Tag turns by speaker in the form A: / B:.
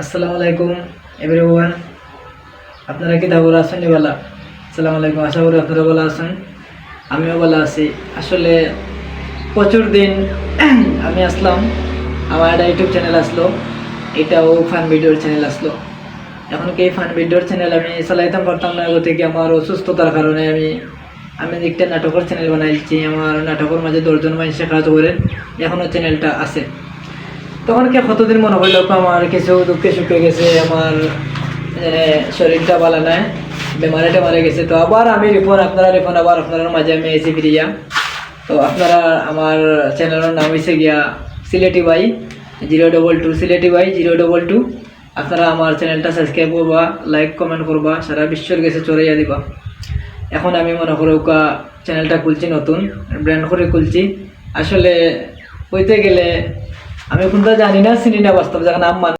A: আসসালামু আলাইকুম এভরিওয়ান, আপনারা কি দাবর আছেন বলা? আসসালামু আলাইকুম, আশা করি আপনারা ভালো আছেন, আমিও ভালো আছি। আসলে প্রচুর দিন আমি আসলাম, আমার একটা ইউটিউব চ্যানেল আসলো, এটাও ফান ভিডিওর চ্যানেল আসলো। এখন কি এই ফান ভিডিওর চ্যানেল আমি চালাইতাম পারতাম না, গো থেকে আমার অসুস্থতার কারণে আমি আমি একটা নাটকের চ্যানেল বানাইছি। আমার নাটকের মাঝে 10জন মানুষ কাজ করেন, এখনও চ্যানেলটা আছে। তখন কি কতদিন মনে হইল আমার কিছু দুঃখে সুখে গেছে, আমার শরীরটা ভালো নাই, বেমারে টেমারে গেছে। তো আবার আমি রিপন আবার আপনার মাঝে আমি এসে ফিরিয়া। তো আপনারা আমার চ্যানেলের নাম হয়েছে গিয়া সিলেটি বাই 022, সিলেটি বাই 022। আপনারা আমার চ্যানেলটা সাবস্ক্রাইব করবা, লাইক কমেন্ট করবা, সারা বিশ্বের কাছে চড়াইয়া দিবা। এখন আমি মনে করো চ্যানেলটা খুলছি, নতুন ব্র্যান্ড করে খুলছি। আসলে হইতে গেলে আমি কোনটা জানি না, চিনি না বাস্তব, যখন নাম